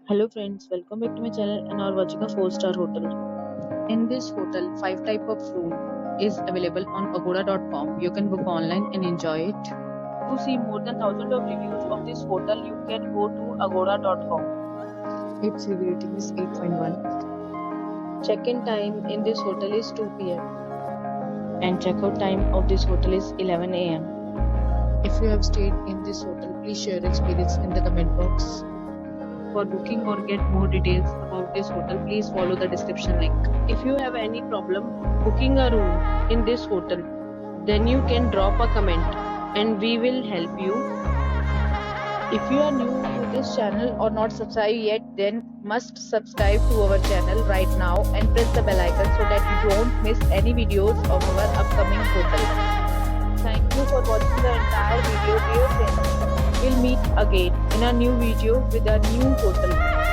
Hello friends, welcome back to my channel and are watching a 4-star hotel. In this hotel, 5 type of room is available on agoda.com. You can book online and enjoy it. To see more than thousands of reviews of this hotel, you can go to agoda.com. Its review rating is 8.1. Check-in time in this hotel is 2 p.m. and check-out time of this hotel is 11 a.m. If you have stayed in this hotel, please share your experience in the comment box. For booking or get more details about this hotel, please follow the description link. If you have any problem booking a room in this hotel, then you can drop a comment and we will help you. If you are new to this channel or not subscribed yet, then must subscribe to our channel right now and press the bell icon so that you don't miss any videos of our upcoming hotel. Thank you for watching the entire video, dear friends. We'll meet again in a new video with a new hotel.